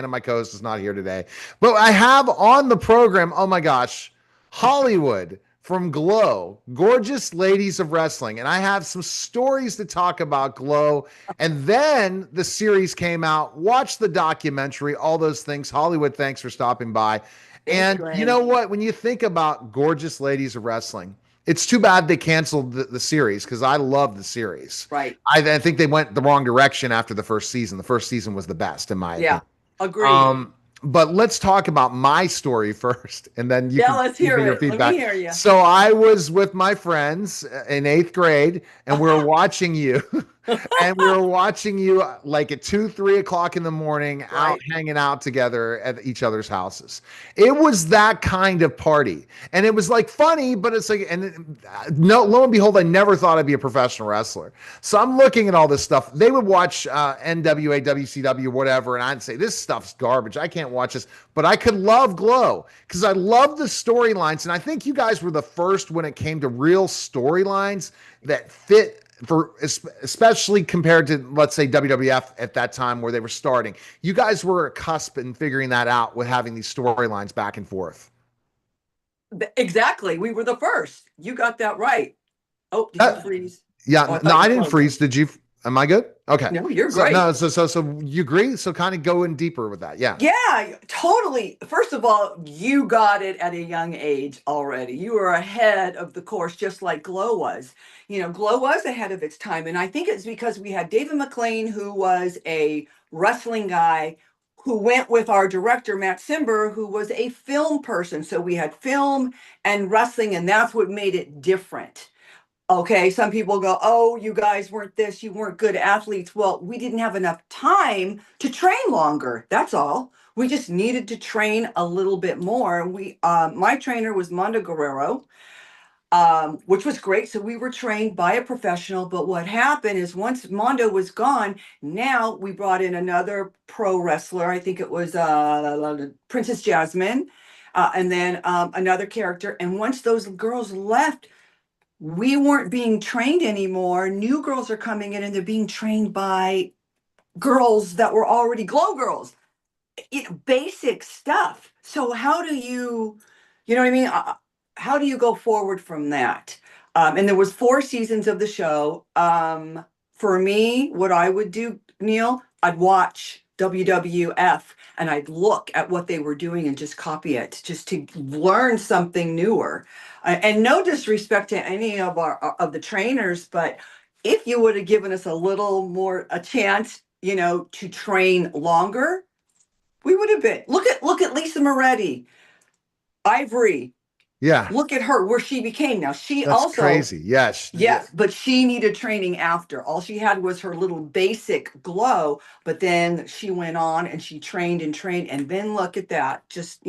and my co-host is not here today. But I have on the program, oh my gosh, Hollywood from Glow, gorgeous ladies of wrestling. And I have some stories to talk about Glow. And then the series came out, watch the documentary, all those things. Hollywood, thanks for stopping by. Thanks, And you know Glenn. what? When you think about gorgeous ladies of wrestling, it's too bad they canceled the series because I love the series. Right. I think they went the wrong direction after the first season. The first season was the best, in my Yeah. opinion. Agreed. Um, but let's talk about my story first, and then you Yeah, can let's give hear me your it. Let me feedback. hear you. So I was with my friends in eighth grade, and we were watching you, and we were watching you like at 2, 3 o'clock in the morning, out Right. hanging out together at each other's houses. It was that kind of party, and it was like funny, but it's like, no, lo and behold, I never thought I'd be a professional wrestler. So I'm looking at all this stuff. They would watch NWA, WCW, whatever, and I'd say, this stuff's garbage. I can't watch this. But I could love Glow because I love the storylines. And I think you guys were the first when it came to real storylines that fit for, especially compared to, let's say, WWF at that time where they were starting. You guys were a cusp in figuring that out with having these storylines back and forth. Exactly. We were the first. You got that right. Oh, did you Uh, freeze? Oh, I yeah, no, thought I you didn't froze. freeze. Did you? Am I good? Okay. No, you're So great. no, so you agree? So kind of go in deeper with that. Yeah. Yeah, totally. First of all, you got it at a young age already. You were ahead of the course, just like Glow was. Glow was ahead of its time. And I think it's because we had David McLean, who was a wrestling guy, who went with our director, Matt Simber, who was a film person. So we had film and wrestling, and that's what made it different. Okay, some people go, oh, you guys weren't this, you weren't good athletes. Well, we didn't have enough time to train longer. That's all. We just needed to train a little bit more. My trainer was Mondo Guerrero, which was great. So we were trained by a professional. But what happened is once Mondo was gone, now we brought in another pro wrestler. I think it was Princess Jasmine, and then another character. And once those girls left, we weren't being trained anymore. New girls are coming in and they're being trained by girls that were already Glow girls. Basic stuff. So how do you know what I mean? How do you go forward from that? And there was 4 seasons of the show. For me, what I would do, Neil, I'd watch WWF and I'd look at what they were doing and just copy it, just to learn something newer. And no disrespect to any of the trainers, but if you would have given us a little more a chance, to train longer, we would have been. Look at Lisa Moretti, Ivory. Yeah. Look at her where she became. Now she That's also, crazy. Yes. yes, but she needed training after. All she had was her little basic Glow, but then she went on and she trained and trained, and then look at that. Just,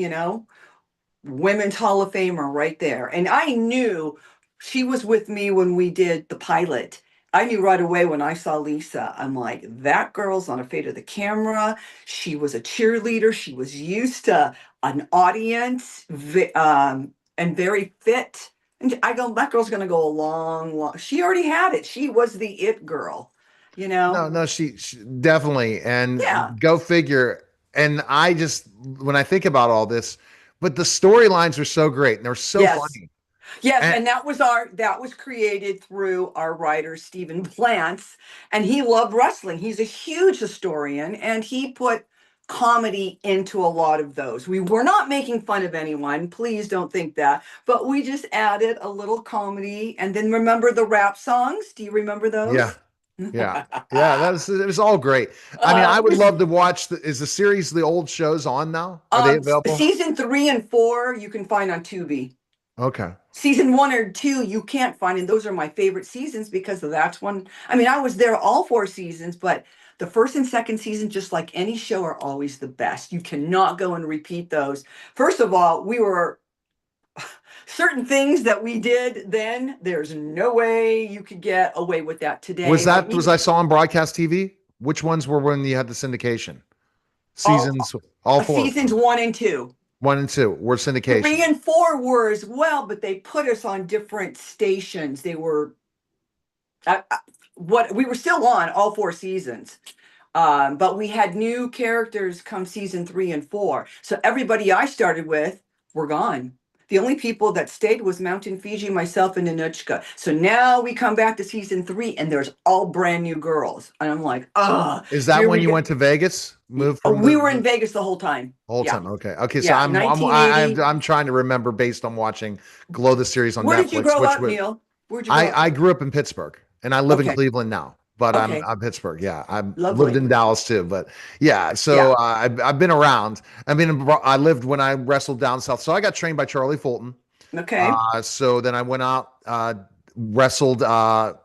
Women's Hall of Famer right there. And I knew she was with me when we did the pilot. I knew right away when I saw Lisa, I'm like, that girl's not afraid of the camera. She was a cheerleader. She was used to an audience, and very fit. And I go, that girl's going to go a long, long. She already had it. She was the it girl, you No, know? no, she definitely. Yeah. And go figure. And I just, when I think about all this, but the storylines are so great and they're so Yes. funny. Yes, And and that was created through our writer Stephen Plants, and he loved wrestling. He's a huge historian, and he put comedy into a lot of those. We were not making fun of anyone, please don't think that, but we just added a little comedy. And then remember the rap songs? Do you remember yeah, those? yeah, yeah, it was all great. I mean, I would Because love to watch is the series, the old shows on now? Are they available? season 3 and 4 you can find on Tubi. Okay. Season 1 or 2 you can't find, and those are my favorite seasons because that's when, I mean, I was there all 4 seasons, but the first and second season, just like any show, are always the best. You cannot go and repeat those. First of all, we were certain things that we did then, there's no way you could get away with that today. Like Was I saw on broadcast TV? Which ones were when you had the syndication? all Seasons, all four. seasons 1 and 2. 1 and 2 were Three syndication. and four were as well, but they put us on different stations. They were what we were still on all 4 seasons. But we had new characters come season 3 and 4. So everybody I started with were gone. The only people that stayed was Mountain Fiji, myself, and Nanuchka. So now we come back to season 3, and there's all brand new girls. And I'm like, Is that here when we you go. went to Vegas? Moved Oh, from we were in the Vegas the whole time. whole Yeah. time. Okay. Okay. So Yeah. 1980. I'm trying to remember based on watching Glow the series on Where did you Netflix, grow which up, was Neil? Where'd you grow up? I grew up in Pittsburgh and I live in Okay. Cleveland now, but Okay. I'm Pittsburgh. Yeah. I've lived Lovely. in Dallas too, but yeah. So Yeah. I've been around. I mean, I lived when I wrestled down south. So I got trained by Charlie Fulton. Okay. So then I went out, wrestled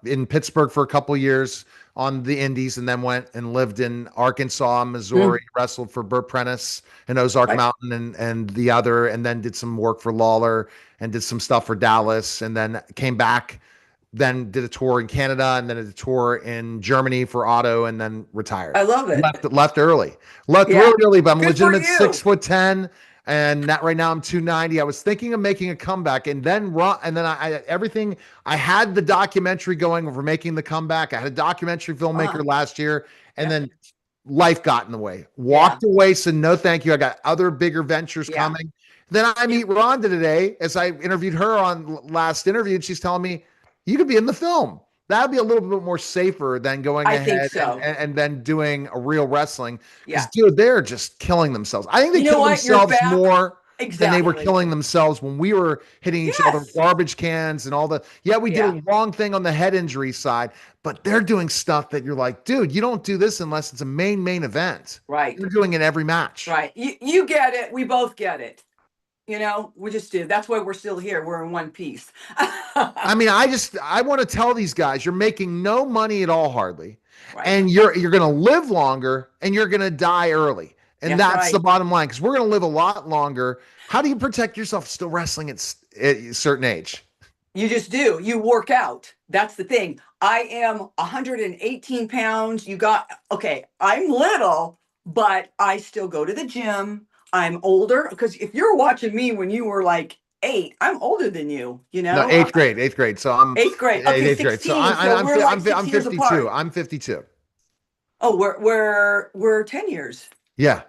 in Pittsburgh for a couple years on the Indies, and then went and lived in Arkansas, Missouri, Mm, wrestled for Burt Prentice and Ozark right. Mountain and the other, and then did some work for Lawler and did some stuff for Dallas, and then came back. Then did a tour in Canada, and then did a tour in Germany for Otto, and then retired. I love it. Left early, left Yeah. really early, but I'm a Good for legitimate six you. foot ten, and not right now I'm 290. I was thinking of making a comeback, and then everything. I had the documentary going for making the comeback. I had a documentary Uh, filmmaker last year, and yeah. then life got in the way. Yeah. Walked away, said no, thank you. I got other bigger ventures Yeah. coming. Then I Yeah. meet Rhonda today, as I interviewed her on last interview, and she's telling me you could be in the film. That'd be a little bit more safer than going I think ahead so. and then doing a real wrestling. Because, Yeah. dude, they're just killing themselves. I think they You know killed what? You're themselves back. more than they were Exactly. killing themselves when we were hitting each other with Yes. garbage cans and all the. Yeah, we did Yeah. a wrong thing on the head injury side, but they're doing stuff that you're like, dude, you don't do this unless it's a main event. Right. They're doing it every match. Right. You get it. We both get it. We just do. That's why we're still here. We're in one piece. I mean, I want to tell these guys you're making no money at all hardly, Right. and you're going to live longer and you're going to die early. And That's that's the right. bottom line because we're going to live a lot longer. How do you protect yourself still wrestling at a certain age? You just do. You work out. That's the thing. I am 118 pounds. Okay, I'm little, but I still go to the gym. I'm older because if you're watching me when you were like 8, I'm older than you, No, eighth grade. So I'm eighth grade. Okay, eighth grade. So 16. So we're like I'm 6 years 52. apart. I'm 52. Oh, we're 10 years. Yeah.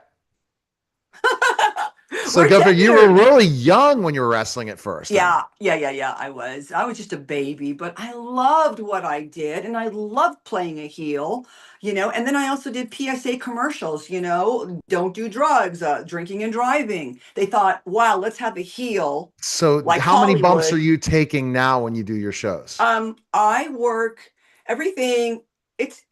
So We're go 10 for you were years. really young when you were wrestling at first. Then. Yeah. I was just a baby, but I loved what I did, and I loved playing a heel. And then I also did PSA commercials. Don't do drugs, drinking and driving. They thought, wow, let's have a heel So like how many bumps are Hollywood. you taking now when you do your shows? I work everything. It's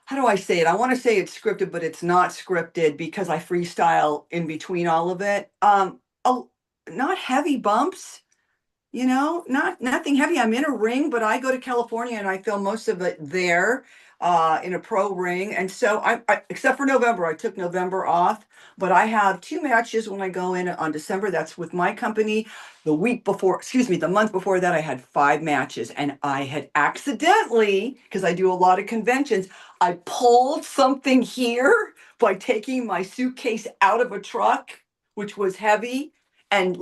how do I say it? I want to say it's scripted, but it's not scripted because I freestyle in between all of it. Oh, not heavy bumps, not nothing heavy. I'm in a ring, but I go to California and I film most of it there, in a pro ring. And so except for November, I took November off, but I have 2 matches when I go in on December. That's with my company. The month before that, I had 5 matches, and I had accidentally, because I do a lot of conventions, I pulled something here by taking my suitcase out of a truck, which was heavy, and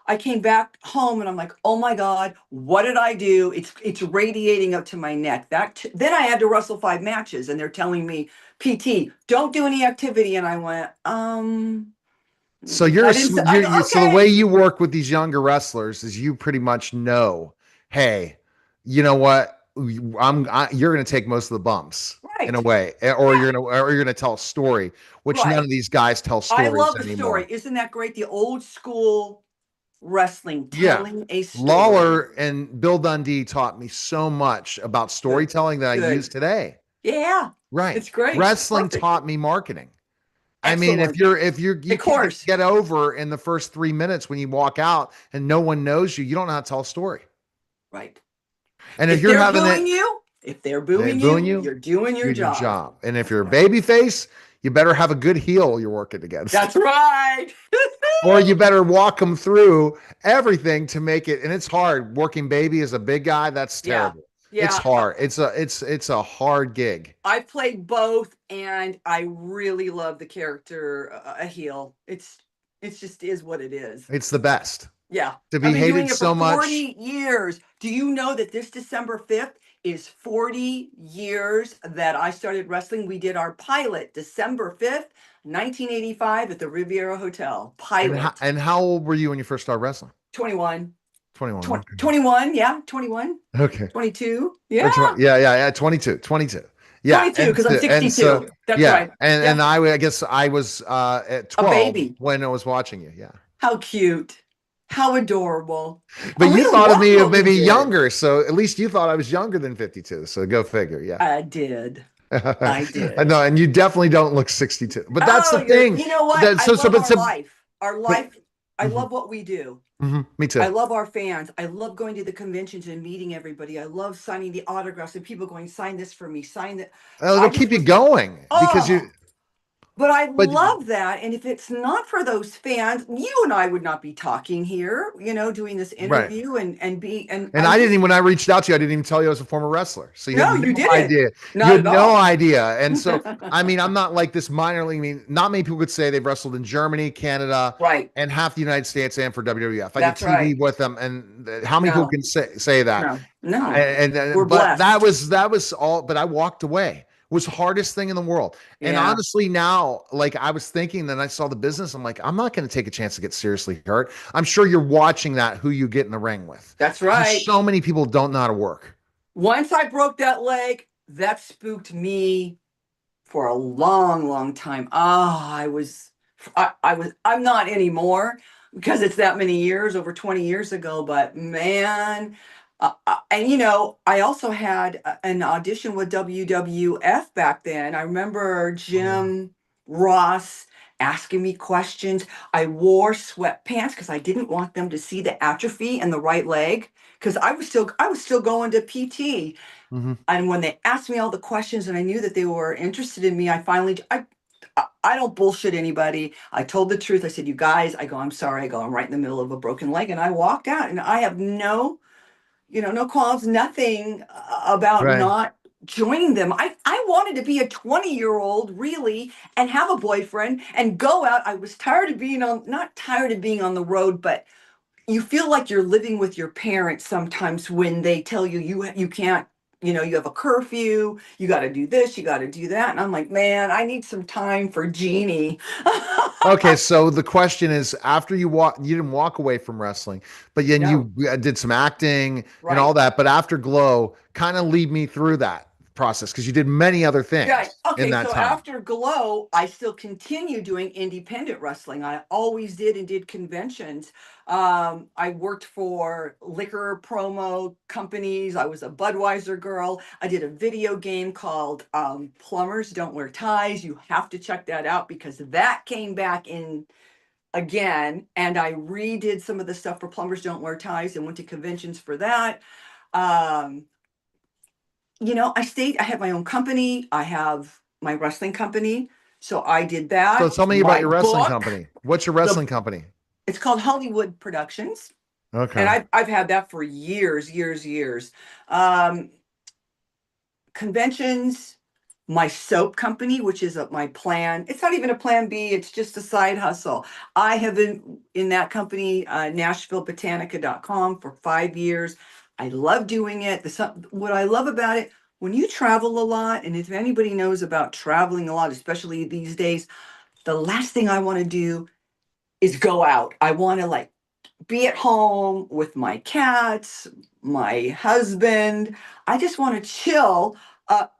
I came back home and I'm like, oh my God, what did I do? It's radiating up to my neck. Then I had to wrestle 5 matches, and they're telling me, PT, don't do any activity. And I went, So I didn't say, so the way okay, you work with these younger wrestlers is you pretty much know, hey, you know what? You're going to take most of the bumps in a right, way, yeah, or you're going to tell a story, which none right. of these guys tell I stories love a story. anymore. Isn't that great? The old school wrestling, Yeah. telling a story. Lawler and Bill Dundee taught me so much about Good, storytelling that I use good. today. Yeah, Right. it's great. Wrestling Perfect. taught me marketing. I mean, Excellent. you Of can't course. get over in the first 3 minutes when you walk out and no one knows you, you don't know how to tell a story. Right. And if If you're they're having booing it, you, if they're they're booing booing you, you, you're doing your do your job. job. And if you're a Right. baby face, you better have a good heel you're working against. That's right. Or you better walk them through everything to make it. And it's hard. Working baby as a big guy, that's Yeah. terrible. It's Yeah. hard. It's a hard gig. I played both, and I really love the character, a heel. It's just is what it is. It's the best. Yeah. To I've be been doing hated it for so much. 40 years. Do you know that this December 5th is 40 years that I started wrestling. We did our pilot December 5th, 1985 at the Riviera Hotel. Pilot. And how old were you when you first started wrestling? 21. 21. Okay. 21, yeah, 21. Okay. 22. Yeah. Or 20, yeah. 22, 22. Yeah. 22 because I'm And so, 62. That's yeah. right. And Yep. I guess I was at A 12 baby. when I was watching you. Yeah. How cute. How adorable. But And we you don't thought of watch me of what we maybe did. younger. So at least you thought I was younger than 52. So go figure. Yeah. I did. I I did. know. And you definitely don't look 62. But that's Oh, the thing. you know what? That I so love but our so life. Our but life. I mhm, love what we do. me I too. love our fans. I love going to the conventions and meeting everybody. I love signing the autographs and people going, sign this for me, sign that. I It'll just keep you was, going because oh, you but I but love that. And if it's not for those fans, you and I would not be talking here, doing this right. interview and And I'm I didn't just, even, when I reached out to you, I didn't even tell you I was a former wrestler. So you had no, no you didn't. idea. You Not had at no all. idea. And so, I mean, I'm not like this minor league. I mean, not many people could say they've wrestled in Germany, Canada, Right. and half the United States and for WWF. I did That's TV right. with them. And how many people No, can say that? no, no. We're But blessed. that was all, but I walked away. It was the hardest thing in the world. And Yeah, honestly, now, like I was thinking, then I saw the business. I'm like, I'm not going to take a chance to get seriously hurt. I'm sure you're watching that, who you get in the ring with. that's Because right. so many people don't know how to work. Once I broke that leg, that spooked me for a long, long time. I'm not anymore because it's that many years, over 20 years ago, but man, and I also had an audition with WWF back then. I remember Oh. Jim Ross asking me questions. I wore sweatpants because I didn't want them to see the atrophy in the right leg because I was still going to PT. Mhm. And when they asked me all the questions and I knew that they were interested in me, I don't bullshit anybody. I told the truth. I said, you guys, I go, I'm sorry. I go, I'm right in the middle of a broken leg. And I walked out and I have no qualms, nothing about Right. not joining them. I wanted to be a 20-year-old really and have a boyfriend and go out. I was tired of being not tired of being on the road, but you feel like you're living with your parents sometimes when they tell you can't, you have a curfew, you got to do this, you got to do that, and I'm like, man, I need some time for Jeannie. Okay, so the question is, after you didn't walk away from wrestling, but then No, you did some acting and all right. that. But after Glow, kind of lead me through that process because you did many other Right. things in Okay. that So time. after Glow, I still continue doing independent wrestling. I always did and did conventions. I worked for liquor promo companies. I was a Budweiser girl. I did a video game called Plumbers Don't Wear Ties. You have to check that out because that came back in again. And I redid some of the stuff for Plumbers Don't Wear Ties and went to conventions for that. Um, I have my own company. I have my wrestling company. So I did So that. tell me about My your wrestling book, company. What's your the wrestling company? it's called Hollywood Productions. And Okay. I've had that for years, years, years. Um, Conventions, my soap company, which is my plan. It's not even a plan B, it's just a side hustle. I have been in that company, NashvilleBotanica.com, for 5 years. I love doing it. What I love about it, when you travel a lot, and if anybody knows about traveling a lot, especially these days, the last thing I want to do is go out. I want to like be at home with my cats, my husband. I just want to chill.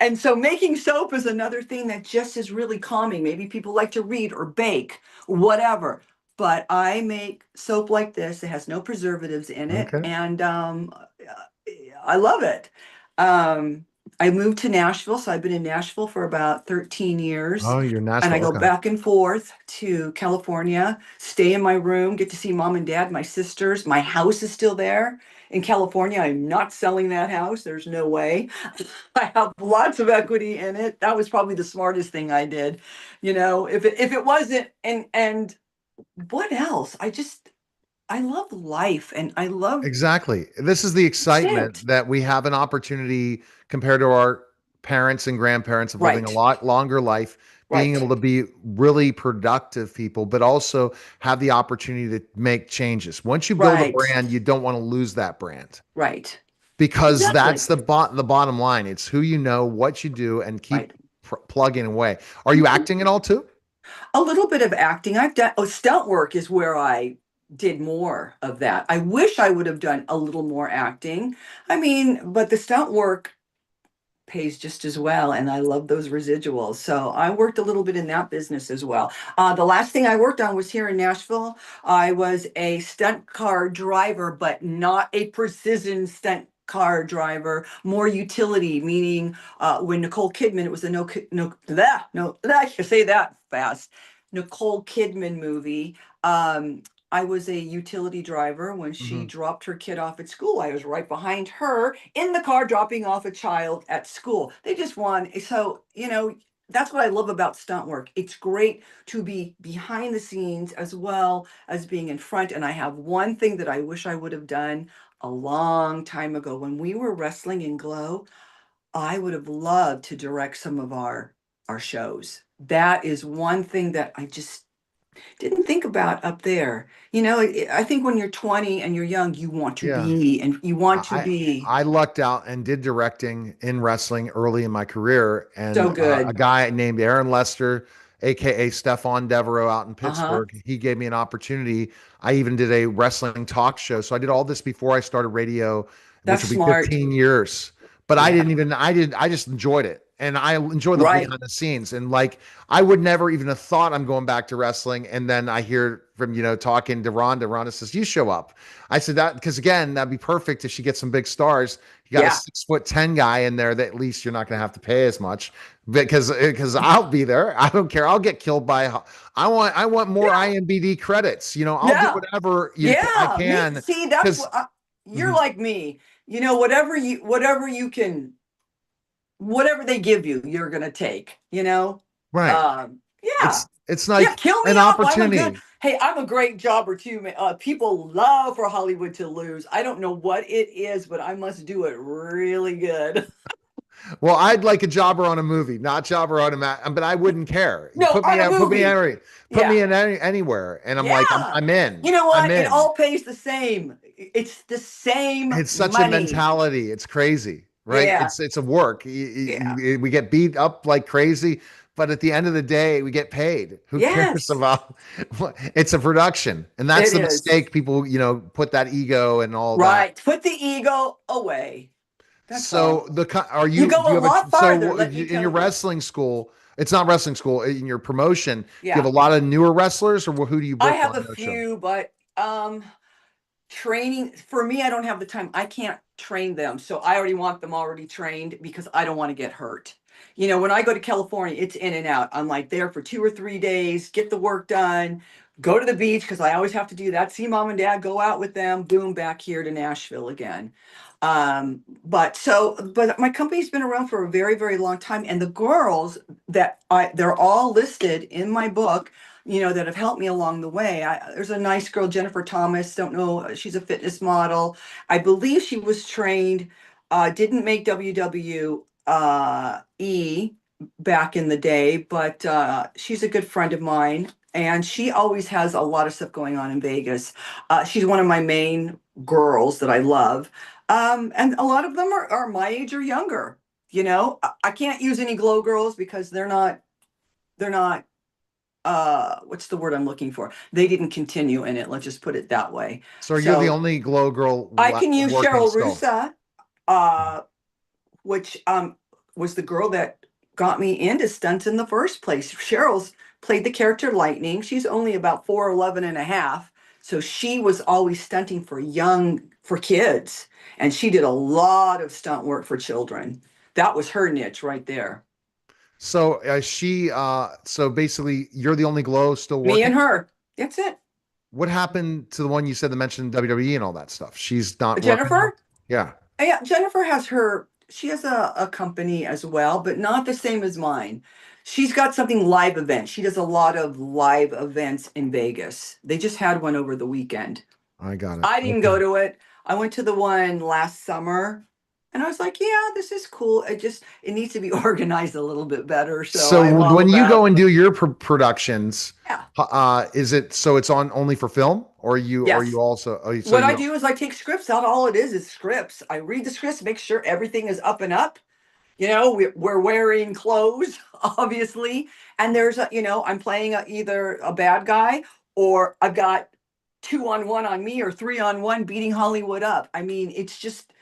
And so making soap is another thing that just is really calming. Maybe people like to read or bake, whatever. But I make soap like this. It has no preservatives in it. Okay. And I love it. Um, I moved to Nashville. So I've been in Nashville for about 13 years. Oh, you're in And I Nashville. go Okay. back and forth to California, stay in my room, get to see mom and dad, my sisters. My house is still there in California. I'm not selling that house. There's no way. I have lots of equity in it. That was probably the smartest thing I did. If it wasn't, and what else? I love life and I love Exactly. This is the that's excitement it. that we have an opportunity compared to our parents and grandparents of living a Right. lot longer life, being able Right. to be really productive people, but also have the opportunity to make changes. Once you build a Right. brand, you don't want to lose that brand. Right. because Exactly. that's the bottom line. It's who you know, what you do, and Right. keep plugging away. Are you acting at all too? A little bit of acting. I've done, oh, stunt work is where I did more of that. I wish I would have done a little more acting. I mean, but the stunt work pays just as well, and I love those residuals. So I worked a little bit in that business as well. The last thing I worked on was here in Nashville. I was a stunt car driver, but not a precision stunt car driver, more utility, meaning when Nicole Kidman, it was a I can say that fast. Nicole Kidman movie. I was a utility driver when she Mhm. dropped her kid off at school. I was right behind her in the car dropping off a child at school. They just want, so, that's what I love about stunt work. It's great to be behind the scenes as well as being in front. And I have one thing that I wish I would have done a long time ago when we were wrestling in Glow. I would have loved to direct some of our shows. That is one thing that I just didn't think about up there. I think when you're 20 and you're young, you want to Yeah. be, and you want to I be I lucked out and did directing in wrestling early in my career, so and a good. guy named Aaron Lester, aka Stefan Devereaux, out in Uh-huh. Pittsburgh, he gave me an opportunity. I even did a wrestling talk show, so I did all this before I started radio, which That's will be smart. 15 years. But I Yeah. didn't even I just enjoyed it, and I enjoy the Right. behind the scenes, and like I would never even have thought I'm going back to wrestling, and then I hear from talking to Rhonda. Rhonda says you show up. I said that because again, that'd be perfect if she gets some big stars. You got a Yeah. 6'10" guy in there that at least you're not going to have to pay as much because I'll be there. I don't care. I'll get killed by. I want more Yeah. IMBD credits. I'll do Yeah. whatever I Yeah. Me, can see, that's because what you're like me. Whatever they give you, you're gonna take. right. Yeah. It's Yeah, like kill me an off. opportunity. Hey, I'm a great jobber too, man. People love for Hollywood to lose. I don't know what it is, but I must do it really good. Well, I'd like a jobber on a movie, not jobber on a but I wouldn't care. You No, put me on a out, movie. put me Yeah. in anywhere, and I'm like, Yeah. I'm in, You know I'm what? It in. all pays the same. It's the same It's such a money. mentality. It's crazy, right? Yeah. It's a work. Yeah. We get beat up like crazy, but at the end of the day, we get paid. Who cares Yes, about it's a production. And that's it the is. mistake. People, put that ego and all that. Right. Put the ego away. That's all. So are You you, do go you a have a, lot so farther, let me in tell your you. wrestling school, it's not wrestling school, in your promotion, do you have Yeah. a lot of newer wrestlers or who do you I book have on a your show? few, but training for me, I don't have the time. I can't train them. So I already want them already trained because I don't want to get hurt. When I go to California, it's in and out. I'm like there for 2 or 3 days, get the work done, go to the beach because I always have to do that. See mom and dad, go out with them, boom, back here to Nashville again. But my company's been around for a very, very long time. And the girls they're all listed in my book, that have helped me along the way. There's a nice girl, Jennifer Thomas, don't know, she's a fitness model. I believe she was trained, didn't make WWE back in the day, but she's a good friend of mine. And she always has a lot of stuff going on in Vegas. She's one of my main girls that I love. And a lot of them are my age or younger. I can't use any glow girls because they're not what's the word I'm looking for? They didn't continue in it. Let's just put it that way. So you're the So only glow girl I can use working Cheryl still. Russa, uh, which was the girl that got me into stunts in the first place. Cheryl's played the character Lightning. She's only about 4'11" and a half. So she was always stunting for kids. And she did a lot of stunt work for children. That was her niche right there. So so basically you're the only glow still Me working. and her. That's it. What happened to the one you said that mentioned WWE and all that stuff? She's not working now? Jennifer? Yeah. Yeah, Jennifer she has a company as well, but not the same as mine. She's got something live event. She does a lot of live events in Vegas. They just had one over the weekend. I got it. I didn't Okay. go to it. I went to the one last summer and I was like, yeah, this is cool. It needs to be organized a little bit better. So So I'm all when you go about, and do your productions, yeah. Is it so it's on only for film, or you Yes. also so What I you do is I take scripts out. All it is scripts. I read the scripts, make sure everything is up and up. We're wearing clothes, obviously, and I'm playing either a bad guy or I've got 2 on 1 on me or 3 on 1 beating Hollywood up. I mean, it's just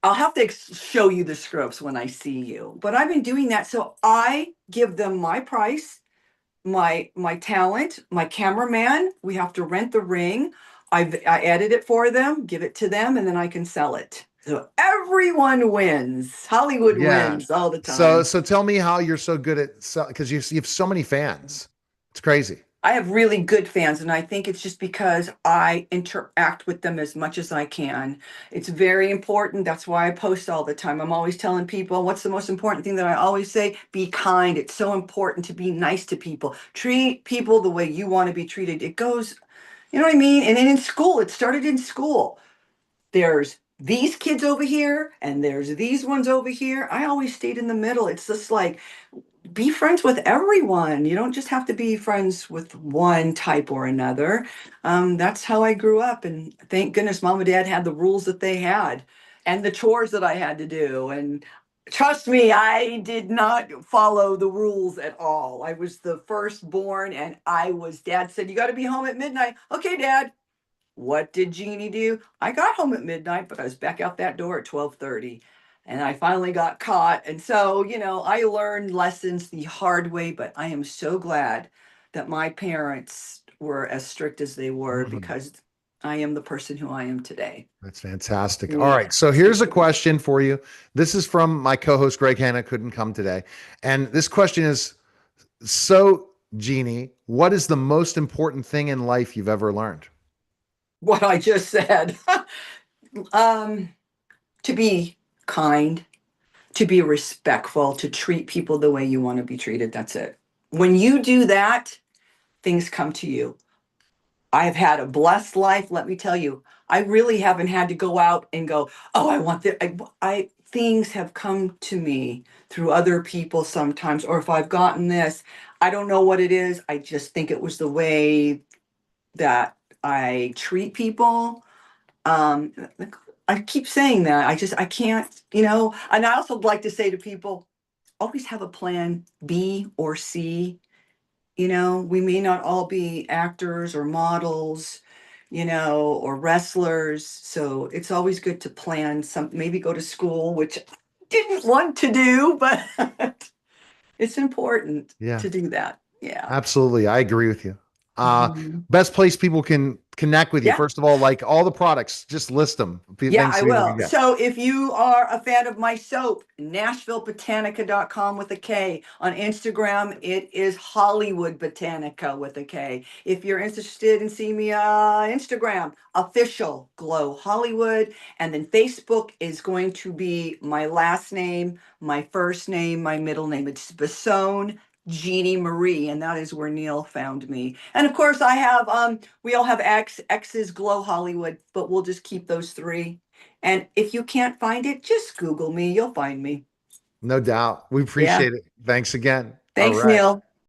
I'll have to show you the scripts when I see you. But I've been doing that, so I give them my price, my talent, my cameraman. We have to rent the ring. I edit it for them, give it to them, and then I can sell it. So everyone wins. Hollywood yeah. wins all the So time. so tell me how you're so good at because you have so many fans. It's crazy. I have really good fans, and I think it's just because I interact with them as much as I can. It's very important. That's why I post all the time. I'm always telling people what's the most important thing that I always say? Be kind. It's so important to be nice to people. Treat people the way you want to be treated. It goes, you know what I mean? And then in school, it started in school. There's these kids over here, and there's these ones over here. I always stayed in the middle. It's just like, be friends with everyone. You don't just have to be friends with one type or another. That's how I grew up. And thank goodness mom and dad had the rules that they had and the chores that I had to do. And trust me, I did not follow the rules at all. I was the firstborn, and dad said, "You got to be home at midnight." Okay, dad. What did Jeannie do? I got home at midnight, but I was back out that door at 12:30. And I finally got caught. And so, I learned lessons the hard way, but I am so glad that my parents were as strict as they were Mhm. because I am the person who I am today. That's fantastic. All Yeah. right. So here's a question for you. This is from my co-host Greg Hanna, couldn't come today. And this question is so, Jeannie, what is the most important thing in life you've ever learned? What I just said. um, to be kind, to be respectful, to treat people the way you want to be treated. That's it. When you do that, things come to you. I've had a blessed life, let me tell you. I really haven't had to go out and go, "Oh, I want that." I things have come to me through other people sometimes, or if I've gotten this, I don't know what it is. I just think it was the way that I treat people. Um, I keep saying that. I can't, and I also like to say to people, always have a plan B or C. We may not all be actors or models, or wrestlers. So it's always good to plan some, maybe go to school, which I didn't want to do, but it's important Yeah. to do that. Yeah. Absolutely. I agree with you. Uh, Mhm. best place people can connect with you. Yeah. First of all, like all the products, just list them. Yeah, Things I people can will. get. So if you are a fan of my soap, NashvilleBotanica.com with a K. On Instagram, it is Hollywood Botanica with a K. If you're interested in seeing me on Instagram, official Glow Hollywood. And then Facebook is going to be my last name, my first name, my middle name. It's Basone Jeannie Marie, and that is where Neil found me. And of course, we all have X's Glow Hollywood, but we'll just keep those three. And if you can't find it, just Google me. You'll find me. No doubt. We Yeah. appreciate it. Thanks again. All Thanks, right. Neil.